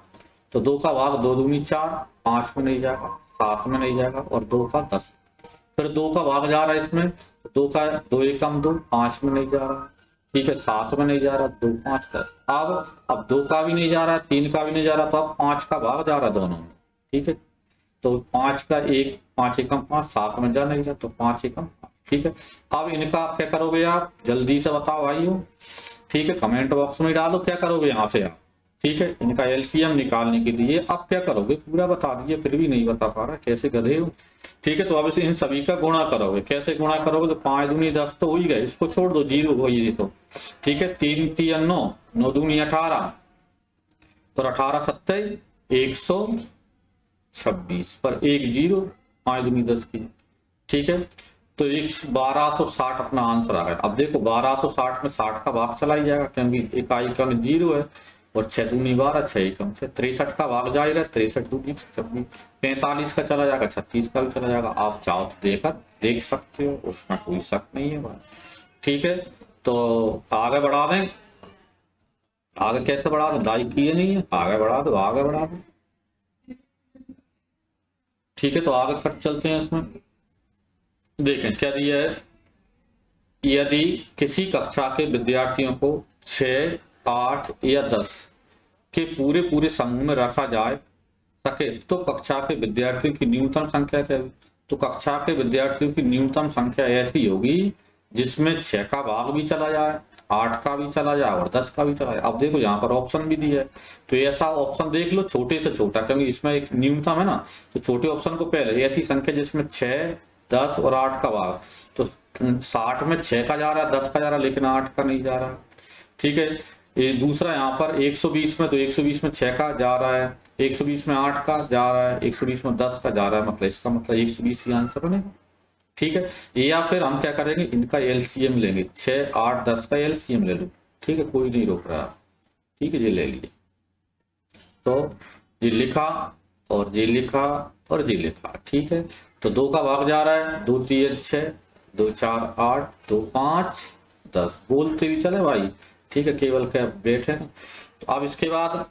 तो 2 का भाग 2 दूनी 4, 5 में नहीं जाएगा, 7 में नहीं जाएगा और 2 का 10। फिर 2 का भाग जा रहा है इसमें, 2 का 2 एकम 2, 5 में नहीं जा रहा। ठीक है, 7 में नहीं जा रहा, 2 5 10। अब 2 का भी नहीं जा रहा, 3 का भी नहीं जा रहा, तो अब 5 का भाग जा रहा दोनों में। ठीक है, तो 5 का 1 5 एकम 5, 7 में जा नहीं जा तो 5 एकम 5। ठीक है, अब इनका आप क्या करोगे यार? जल्दी से बताओ भाइयों। ठीक है, कमेंट बॉक्स में डालो क्या करोगे यहाँ से आप। ठीक है, इनका एलसीएम निकालने के लिए आप क्या करोगे पूरा बता दीजिए, फिर भी नहीं बता पा रहा, कैसे गधे हो। ठीक है, तो अब इसे इन सभी का गुणा करोगे। कैसे गुणा करोगे? तो 5 दूनी 10 तो हो ही गए, इसको छोड़ दो, 0 हो ये तो। ठीक है, 3 3 9, 9 दूनी 18, तो 18 27 126 पर 1 0, 5 दूनी 10 की। ठीक है, तो 1260 अपना आंसर आ गया। अब देखो 1260 में 60 का भाग चला ही जाएगा क्योंकि इकाई का 0 है और 6 दूनी 12, 6 एकम 6, 63 का भाग जाएगा, 63 दूनी 26, 45 का चला जाएगा, 36 का भी चला जाएगा। आप चाहो तो देख सकते हो, उसमें कोई शक नहीं है बस। ठीक है, तो आगे बढ़ा दें। आगे कैसे बढ़ा दो? लाइक किए नहीं है, आगे बढ़ा दो, आगे बढ़ा दो। ठीक है, तो आगे कर चलते हैं इसमें। देखें क्या दिया है। यदि किसी कक्षा के विद्यार्थियों को 6 8 या 10 के पूरे समूह में रखा जाए सके तो कक्षा के विद्यार्थियों की न्यूनतम संख्या क्या होगी? तो कक्षा के विद्यार्थियों की न्यूनतम संख्या ऐसी होगी जिसमें 6 का भाग भी चला जाए, 8 का भी चला जाए और 10 का भी चला जाए। अब देखो यहाँ पर ऑप्शन भी दिया है, तो ऐसा ऑप्शन देख लो छोटे से छोटा, क्योंकि इसमें एक न्यूनतम है ना, तो छोटे ऑप्शन को पहले, ऐसी संख्या जिसमें 6, 10 और 8 का भाग। तो 60 में 6 का जा रहा है, 10 का जा रहा है, लेकिन 8 का नहीं जा रहा है। ठीक है, ये दूसरा यहाँ पर 120 में, तो 120 में 6 का जा रहा है, 120 में 8 का जा रहा है, 120 में 10 का जा रहा है, मतलब इसका मतलब 120 ही आंसर बनेगा। ठीक है, या फिर हम क्या करेंगे, इनका एलसीएम लेंगे, 6, 8, 10 का एलसीएम ले लो। ठीक है, कोई नहीं रोक रहा। ठीक है, ये ले लिए, तो ये लिखा और ये लिखा और ये लिखा। ठीक है, तो 2 का भाग जा रहा है, 2 3 6, 2 4 8, 2 5 10, बोलते भी चले भाई। ठीक है, केवल क्या अपडेट है ना। तो अब इसके बाद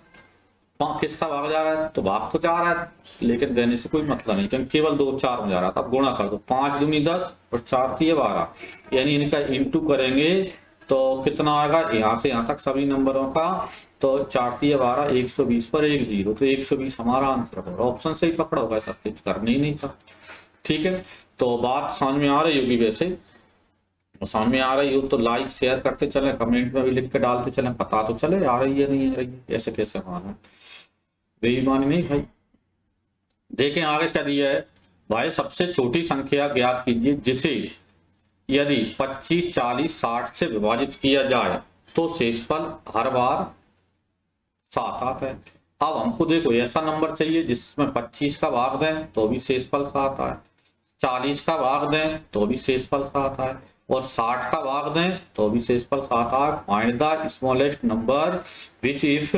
किसका भाग जा रहा है, तो भाग तो जा रहा है, लेकिन देने से कोई मतलब नहीं, क्योंकि केवल 2 4 में जा रहा था। अब गुणा कर दो, 5 दूनी 10 और 4 3 12, यानी इनका इंटू करेंगे तो कितना आएगा, यहाँ से यहाँ तक सभी नंबरों का, तो 4 3 12, 120 पर 1 0, तो 120 हमारा आंसर होगा। ऑप्शन से ही पकड़ा होगा, सब कुछ करने ही नहीं था। ठीक है, तो बात समझ में आ रही होगी, वैसे समझ में आ रही हो तो लाइक शेयर करते चले, कमेंट में भी लिख के डालते चले, पता तो चले आ रही है नहीं आ रही है, ऐसे कैसे माना, बेईमानी नहीं भाई। देखें आगे क्या दिया है भाई, सबसे छोटी संख्या ज्ञात कीजिए जिसे यदि 25 40 60 से विभाजित किया जाए तो शेषफल हर बार 7 आता है। अब हमको देखो ऐसा नंबर चाहिए जिसमें 25 का भाग दें तो भी शेषफल 7 आए, 40 का भाग दें तो भी शेषफल 7 आए, और 60 का भाग दें तो भी शेषफल 7 आए। Find the smallest number which if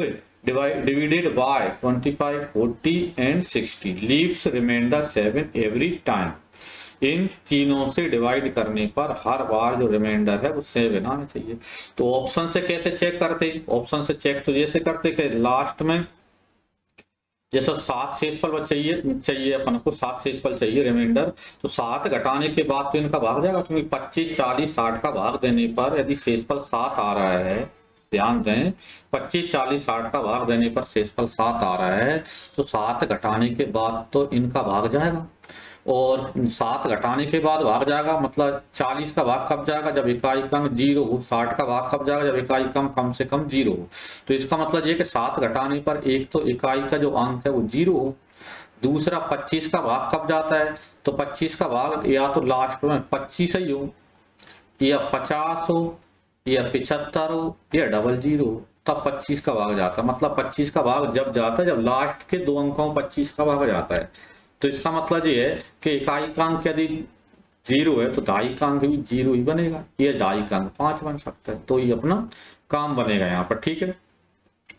divided by 25, 40 and 60 leaves remainder 7 every time। इन तीनों से डिवाइड करने पर हर बार जो रिमाइंडर है वो 7 आना चाहिए। तो ऑप्शन से कैसे चेक करते, ऑप्शन से चेक तो जैसे करते कि लास्ट में जैसा 7 शेषफल चाहिए अपन को, 7 शेषफल चाहिए रिमाइंडर, तो 7 घटाने के बाद तो इनका भाग जाएगा, क्योंकि 25 40 60 का भाग देने पर यदि शेषफल 7 आ रहा है, ध्यान दें 25 40 60 का भाग देने पर शेषफल 7 आ रहा है, तो 7 घटाने के बाद तो इनका भाग जाएगा, और 7 घटाने के बाद भाग जाएगा, मतलब 40 का भाग कब जाएगा, जब इकाई अंक 0 हो, 60 का भाग कब जाएगा, जब इकाई अंक कम से कम 0 हो। तो इसका मतलब ये कि 7 घटाने पर एक तो इकाई का जो अंक है वो 0 हो, दूसरा 25 का भाग कब जाता है, तो 25 का भाग या तो लास्ट में 25 ही हो, या 50 हो, या 75 हो, या 00 हो, तब 25 का भाग जाता है। मतलब 25 का भाग जब जाता है जब लास्ट के 2 अंकों 25 का भाग जाता है। तो इसका मतलब ये है कि इकाई का अंक यदि 0 है तो दहाई का अंक भी 0 ही बनेगा, या दहाई का अंक 5 बन सकता है, तो ये अपना काम बनेगा यहाँ पर। ठीक है,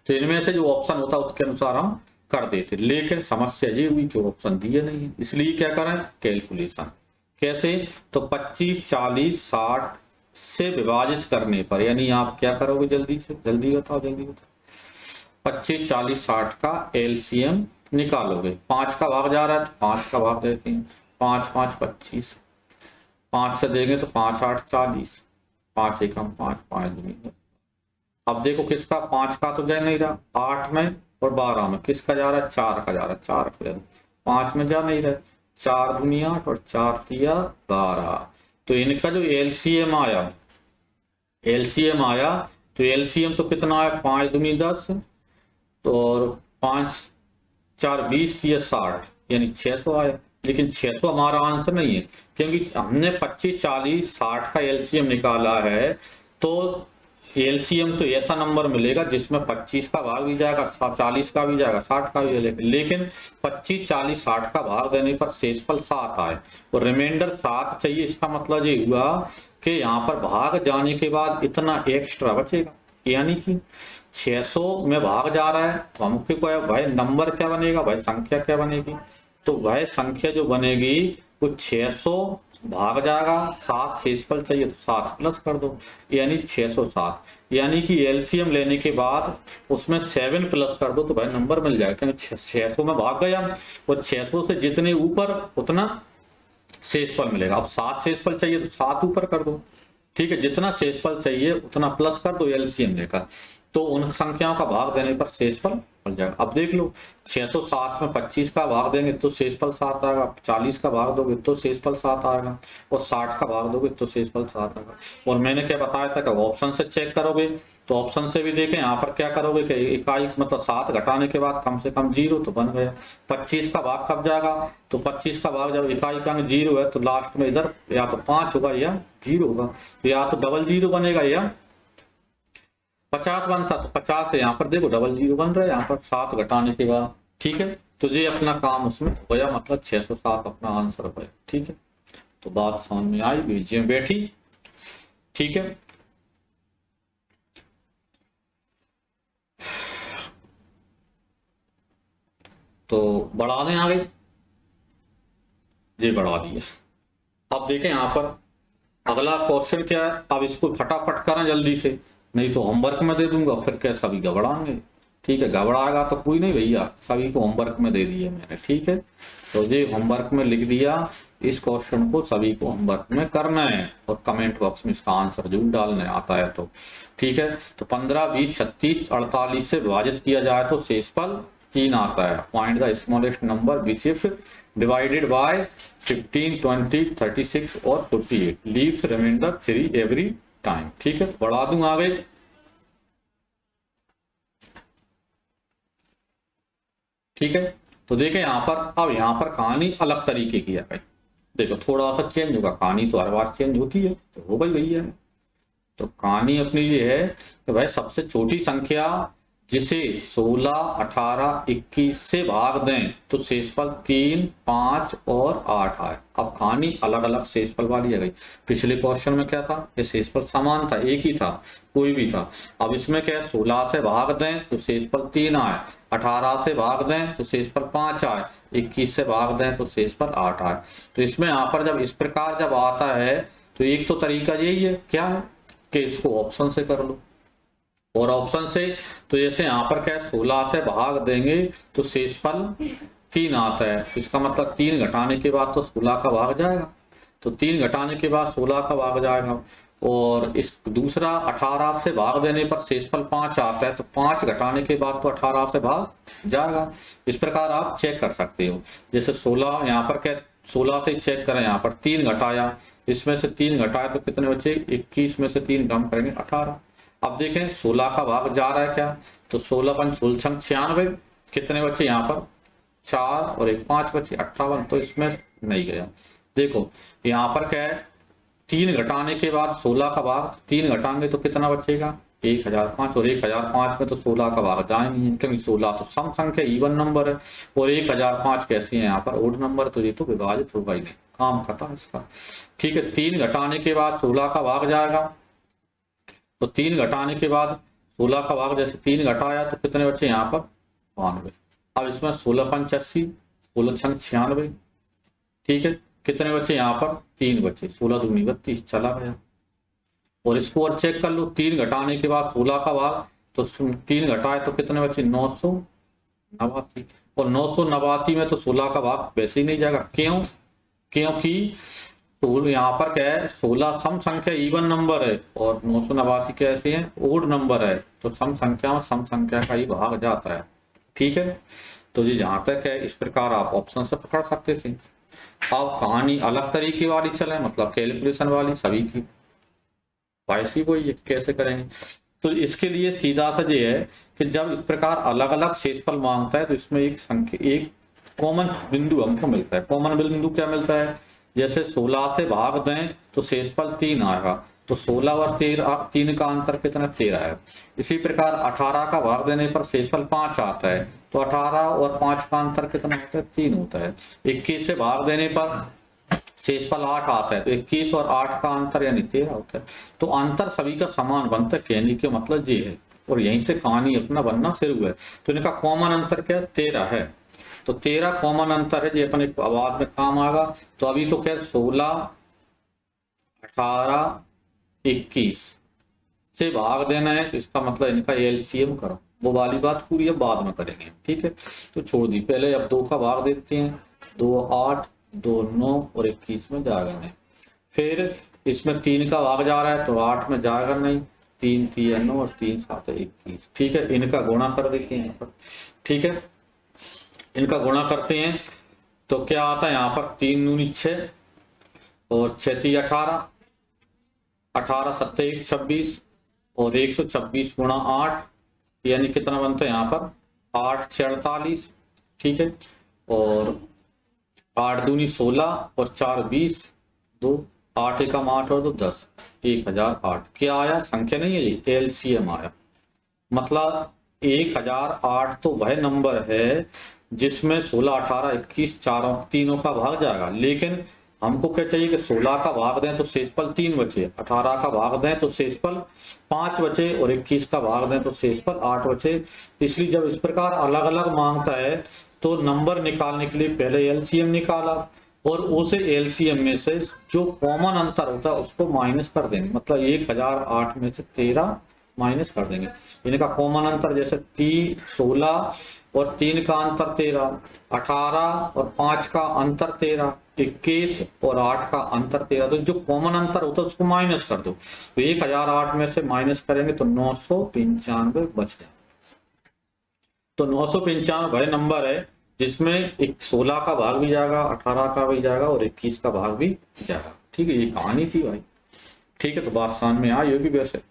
तो इनमें से जो ऑप्शन होता है उसके अनुसार हम कर देते, लेकिन समस्या ये हुई कि ऑप्शन दिए नहीं है, इसलिए क्या करें, कैलकुलेशन कैसे, तो 25 40 60 से विभाजित करने पर, यानी आप क्या करोगे, जल्दी से जल्दी बताओ, 25 40 60 का एलसीएम निकालोगे। 5 का भाग जा रहा है तो 5 का भाग देते हैं, 5 5 25, 5 से देंगे तो 5 8 40, 5 एकम 5 5 दूनी। अब देखो किसका 5 का तो जा नहीं रहा, 8 में और 12 में किसका जा रहा है, 4 का जा रहा है, 4 का 5 में जा नहीं रहा, 4 दूनी 8 और 4 तिया 12। तो इनका जो एलसीएम आया तो एलसीएम तो कितना है, 5 दूनी 10, तो और 5 4 20 तिया 60, यानी 600 आया। लेकिन 600 हमारा आंसर नहीं है, क्योंकि हमने 25 40 60 का एलसीएम निकाला है, तो एलसीएम तो ऐसा नंबर मिलेगा जिसमें 25 का भाग भी जाएगा, 40 का भी जाएगा, 60 का भी जाएगा, लेकिन 25 40 60 का भाग देने पर शेषफल 7 आए और रिमाइंडर 7 चाहिए। इसका मतलब ये हुआ कि यहाँ पर भाग जाने के बाद इतना एक्स्ट्रा बचेगा, यानी कि 600 में भाग जा रहा है, तो हमको भाई नंबर क्या बनेगा, भाई संख्या क्या बनेगी, तो भाई संख्या जो बनेगी वो 600 भाग जाएगा, 7 शेषफल चाहिए तो 7 प्लस कर दो, यानी 607, यानी कि एलसीएम लेने के बाद उसमें 7 प्लस कर दो तो भाई नंबर मिल जाएगा, क्योंकि 600 में भाग गया और 600 से जितने ऊपर उतना शेषफल मिलेगा। अब 7 शेषफल चाहिए तो 7 ऊपर कर दो, ठीक है, जितना शेषफल चाहिए उतना प्लस कर दो एलसीएम लेकर। तो उन संख्याओं का भाग देने पर शेषफल मिल जाएगा। अब देख लो 607 में 25 का भाग देंगे तो शेषफल 7 आएगा, 40 का भाग दोगे तो शेषफल 7 आएगा, और 60 का भाग दोगे तो शेषफल 7 आएगा। और मैंने क्या बताया था कि ऑप्शन से चेक करोगे तो ऑप्शन से भी देखें, यहाँ पर क्या करोगे कि इकाई मतलब 7 घटाने के बाद कम से कम 0 तो बन गया। 25 का भाग कब जाएगा, तो 25 का भाग जब इकाई का 0 है तो लास्ट में इधर या तो 5 होगा या 0 होगा, या तो डबल 0 बनेगा या 50 बनता, तो 50 है यहाँ पर देखो डबल 0 बन रहा है यहाँ पर 7 घटाने के बाद। ठीक है, तो ये अपना काम उसमें हो गया, मतलब 607 अपना आंसर हो गया। ठीक है, तो बात समझ में आई, बीच में बैठी। ठीक है, तो बढ़ा दें आगे, ये बढ़ा दिया। अब देखें यहाँ पर अगला क्वेश्चन क्या है, अब इसको फटाफट करें जल्दी से, नहीं तो होमवर्क में दे दूंगा फिर क्या सभी घबराएंगे। ठीक है, घबराएगा तो कोई नहीं भैया, सभी को होमवर्क में दे दिए मैंने। ठीक है, तो ये होमवर्क में लिख दिया, इस क्वेश्चन को सभी को होमवर्क में करना है और कमेंट बॉक्स में इसका आंसर जरूर डालना है, आता है तो। ठीक है, तो 15, 20, 36, 48 से विभाजित किया जाए तो शेषफल 3 आता है। Find the smallest number which if divided by 15, 20, 36 और 48 लीव्स रिमाइंडर 3 एवरी टाइम। ठीक है, बढ़ा दूं आगे। ठीक है, तो देखें यहाँ पर, अब यहाँ पर कहानी अलग तरीके की है भाई। देखो थोड़ा सा चेंज होगा, कहानी तो हर बार चेंज होती है, तो हो गई भैया। तो कहानी अपनी ये है कि भाई सबसे छोटी संख्या जिसे 16, 18, 21 से भाग दें तो शेषफल 3, 5 और 8 आए। अब कहानी अलग अलग शेषफल वाली है गई। पिछले क्वेश्चन में क्या था कि शेषफल समान था, एक ही था, कोई भी था। अब इसमें क्या है, 16 से भाग दें तो शेषफल 3 आए, 18 से भाग दें तो शेषफल 5 आए, 21 से भाग दें तो शेषफल 8 आए। तो इसमें यहाँ पर जब इस प्रकार जब आता है तो एक तो तरीका यही है, क्या है कि इसको ऑप्शन से कर लो, और ऑप्शन से तो जैसे यहाँ पर क्या है 16 से भाग देंगे तो शेषफल 3 आता है, इसका मतलब 3 घटाने के बाद तो 16 का भाग जाएगा, तो 3 घटाने के बाद 16 का भाग जाएगा। और इस दूसरा 18 से भाग देने पर शेषफल 5 आता है, तो 5 घटाने के बाद तो 18 से भाग जाएगा। इस प्रकार आप चेक कर सकते हो, जैसे 16 यहाँ पर क्या 16 से चेक करें, यहाँ पर 3 घटाया, इसमें से 3 घटाया तो कितने बचे, 21 में से 3 कम करेंगे 18। अब देखें 16 का भाग जा रहा है क्या, तो 16 पंच 16 96, कितने बचे यहाँ पर 4 और 1 5 बचे 58, तो इसमें नहीं गया। देखो यहाँ पर क्या है 3 घटाने के बाद 16 का भाग, 3 घटाएंगे तो कितना बचेगा 1005, और 1005 में तो 16 का भाग जाए नहीं है, क्योंकि 16 तो सम संख्या इवन नंबर है, और 1005 कैसे है यहाँ पर ओड नंबर, तो ये तो विभाजित होगा ही नहीं, काम खत्म इसका। ठीक है, 3 घटाने के बाद 16 का भाग जाएगा, तो 3 घटाने के बाद 16 का भाग जैसे 3 घटाया तो कितने बचे यहाँ पर 92। अब इसमें 16 पंच 80, 16 छंग 96, ठीक है, कितने बचे यहाँ पर 3 बचे, 16 दूनी 32 चला गया। और इसको और चेक कर लो, 3 घटाने के बाद 16 का भाग, तो 3 घटाए तो कितने बचे 989, और 989 में तो 16 का भाग वैसे ही नहीं जाएगा, क्यों, क्योंकि तो यहाँ पर क्या है 16 सम संख्या इवन नंबर है और 989 कैसे है ओड नंबर है, तो सम संख्या में सम संख्या का ही भाग जाता है। ठीक है, तो ये जहां तक है इस प्रकार आप ऑप्शन से पकड़ सकते थे। अब कहानी अलग तरीके वाली चले, मतलब कैलकुलेशन वाली सभी की वैसी को ये कैसे करेंगे, तो इसके लिए सीधा सा ये है कि जब इस प्रकार अलग अलग शेषफल मांगता है तो इसमें एक संख्या एक कॉमन बिंदु हमको मिलता है। कॉमन बिंदु क्या मिलता है, जैसे 16 से भाग दें तो शेषफल 3 आएगा, तो 16 और 3 का अंतर कितना 13 है। इसी प्रकार 18 का भाग देने पर शेषफल 5 आता है, तो 18 और 5 का अंतर कितना होता है 3 होता है। 21 से भाग देने पर शेषफल 8 आता है, तो 21 और 8 का अंतर यानी 13 होता है। तो अंतर सभी का समान बनता है, कहने के मतलब ये है, और यहीं से कहानी अपना बनना शुरू है। तो इनका कॉमन अंतर क्या है 13 है, तो 13 कॉमन अंतर है, जो अपन एक बाद में काम आएगा। तो अभी तो क्या 16, 18, 21 से भाग देना है, तो इसका मतलब इनका एलसीएम करो, वो वाली बात पूरी अब बाद में करेंगे। ठीक है, तो छोड़ दी, पहले अब 2 का भाग देते हैं, 2 8, 2 9 और 21 में जाएगा नहीं। फिर इसमें 3 का भाग जा रहा है तो 8 में जाएगा नहीं, 3 3 9 और 3 7 21। ठीक है, इनका गुणा कर देते हैं यहाँ पर। ठीक है, इनका गुणा करते हैं तो क्या आता है यहाँ पर 3 दूनी 6 और 6 3 18, 18 27 26 और 126 गुणा 8 यानी कितना बनता है यहाँ पर 8 6 48। ठीक है, और 8 दूनी 16 और 4 20, 2 8 एकम 8 और 2 10, 1008। क्या आया, संख्या नहीं है ये, एलसीएम आया। मतलब 1008 तो वह नंबर है जिसमें 16 18 21 चारों तीनों का भाग जाएगा, लेकिन हमको क्या चाहिए कि 16 का भाग दें तो शेषफल 3 बचे, 18 का भाग दें तो शेषफल 5 बचे और 21 का भाग दें तो शेषफल 8 बचे। इसलिए जब इस प्रकार अलग अलग मांगता है तो नंबर निकालने के लिए पहले एलसीएम निकाला और उसे एलसीएम में से जो कॉमन अंतर होता है उसको माइनस कर देंगे। मतलब 1008 में से 13 माइनस कर देंगे। इनका कॉमन अंतर जैसे 16 और 3 का अंतर 13, 18 और 5 का अंतर 13, 21 और 8 का अंतर 13। तो जो कॉमन अंतर होता है उसको माइनस कर दो। तो 1008 में से माइनस करेंगे तो 995 बच जाए। तो 995 वह नंबर है जिसमें 16 का भाग भी जाएगा, 18 का भी जाएगा और 21 का भाग भी जाएगा। ठीक है, ये कहानी थी भाई। ठीक है, तो बात समझ में आई होगी वैसे।